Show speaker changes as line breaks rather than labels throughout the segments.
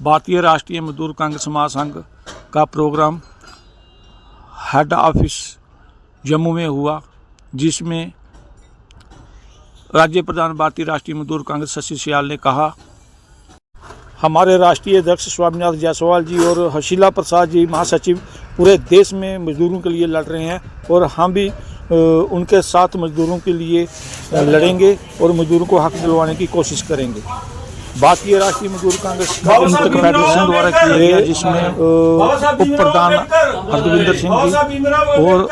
भारतीय राष्ट्रीय मजदूर कांग्रेस महासंघ का प्रोग्राम हेड ऑफिस जम्मू में हुआ, जिसमें राज्य प्रधान भारतीय राष्ट्रीय मजदूर कांग्रेस शशि सियाल ने कहा, हमारे राष्ट्रीय अध्यक्ष स्वामीनाथ जायसवाल जी और हशीला प्रसाद जी महासचिव पूरे देश में मजदूरों के लिए लड़ रहे हैं और हम भी उनके साथ मजदूरों के लिए लड़ेंगे और मजदूरों को हक दिलवाने की कोशिश करेंगे। भारतीय राष्ट्रीय मजदूर कांग्रेस का कर्नाटक फेडरेशन द्वारा किया गया, जिसमें उप प्रधान हरविंदर सिंह जी और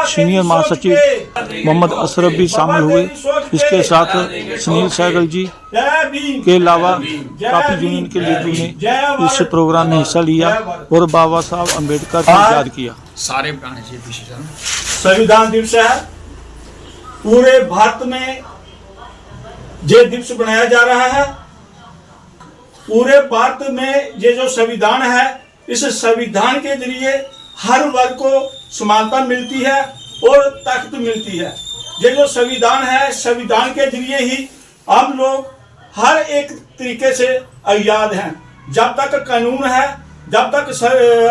सीनियर महासचिव मोहम्मद अशरफ भी शामिल हुए। इसके साथ सुनील सहगल जी के अलावा काफी यूनियन के लीडरों ने इस प्रोग्राम में हिस्सा लिया और बाबा साहब अम्बेडकर को याद किया।
सारे
संविधान दिवस है, पूरे भारत में ये दिवस बनाया जा रहा है। पूरे भारत में ये जो संविधान है, इस संविधान के जरिए हर वर्ग को समानता मिलती है और ताकत मिलती है। ये जो संविधान है, संविधान के जरिए ही हम लोग हर एक तरीके से आजाद हैं। जब तक कानून है, जब तक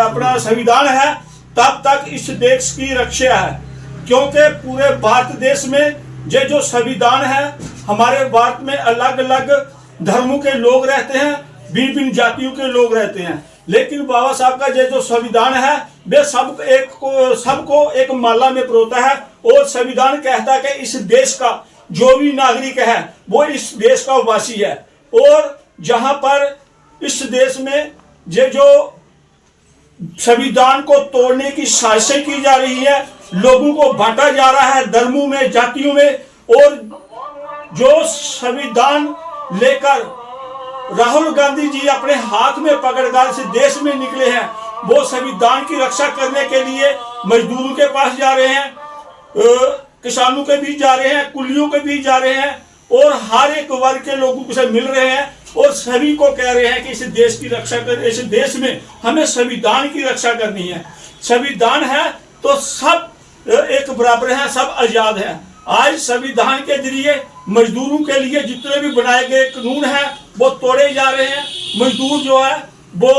अपना संविधान है, तब तक इस देश की रक्षा है। क्योंकि पूरे भारत देश में ये जो संविधान है, हमारे भारत में अलग अलग धर्मों के लोग रहते हैं, भिन्न भिन्न जातियों के लोग रहते हैं, लेकिन बाबा साहब का ये जो संविधान है, वे सबको एक माला में परोता है। और संविधान कहता है कि इस देश का जो भी नागरिक है वो इस देश का वासी है। और जहां पर इस देश में ये जो संविधान को तोड़ने की साजिशें की जा रही है, लोगों को बांटा जा रहा है धर्मों में, जातियों में, और जो संविधान लेकर राहुल गांधी जी अपने हाथ में पकड़कर इस देश में निकले हैं, वो संविधान की रक्षा करने के लिए मजदूरों के पास जा रहे हैं, किसानों के बीच जा रहे हैं, कुलियों के बीच जा रहे हैं और हर एक वर्ग के लोगों से मिल रहे हैं और सभी को कह रहे हैं कि इस देश की रक्षा कर, इस देश में हमें संविधान की रक्षा करनी है। संविधान है तो सब एक बराबर है, सब आजाद है। आज संविधान के जरिए मजदूरों के लिए जितने भी बनाए गए कानून हैं वो तोड़े जा रहे हैं। मजदूर जो है वो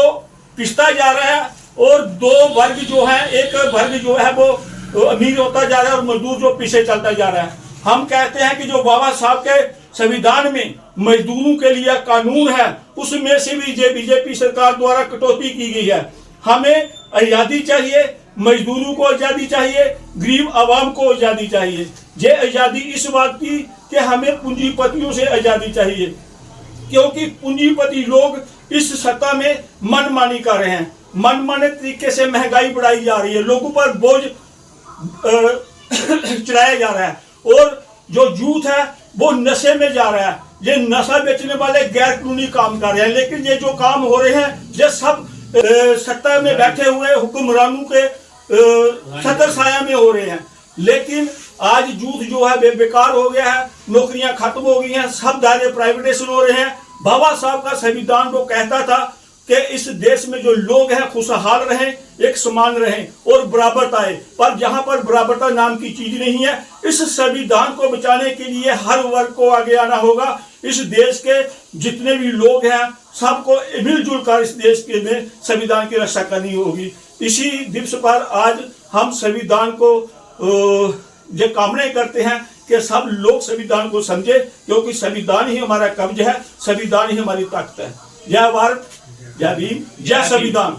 पिसता जा रहा है और दो वर्ग जो है, एक वर्ग जो है वो अमीर होता जा रहा है और मजदूर जो पीछे चलता जा रहा है। हम कहते हैं कि जो बाबा साहब के संविधान में मजदूरों के लिए कानून है, उसमें से भी बीजेपी सरकार द्वारा कटौती की गई है। हमें आज़ादी चाहिए, मजदूरों को आज़ादी चाहिए, गरीब आवाम को आज़ादी चाहिए। ये आज़ादी इस बात की कि हमें पूंजीपतियों से आज़ादी चाहिए, क्योंकि पूंजीपति लोग इस सत्ता में मनमानी कर रहे हैं। मनमाने तरीके से महंगाई बढ़ाई जा रही है, लोगों पर बोझ चढ़ाया जा रहा है और जो यूथ है वो नशे में जा रहा है। ये नशा बेचने वाले गैर कानूनी काम कर रहे हैं, लेकिन ये जो काम हो रहे हैं ये सब सत्ता में बैठे हुए हुक्मरानों के छत्र छाया में हो रहे हैं। लेकिन आज यूथ जो है बेकार हो गया है, नौकरियां खत्म हो गई हैं, सब दायरे प्राइवेटाइजेशन हो रहे हैं। बाबा साहब का संविधान वो कहता था कि इस देश में जो लोग हैं खुशहाल रहें, एक समान रहें और बराबरता है, पर जहां पर बराबरता नाम की चीज नहीं है। इस संविधान को बचाने के लिए हर वर्ग को आगे आना होगा। इस देश के जितने भी लोग हैं सबको मिलजुल कर इस देश के में संविधान की रक्षा करनी होगी। इसी दिवस पर आज हम संविधान को ये कामना करते हैं कि सब लोग संविधान को समझे, क्योंकि संविधान ही हमारा कब्ज है, संविधान ही हमारी ताकत है। जय भारत, जय भीम, जय संविधान।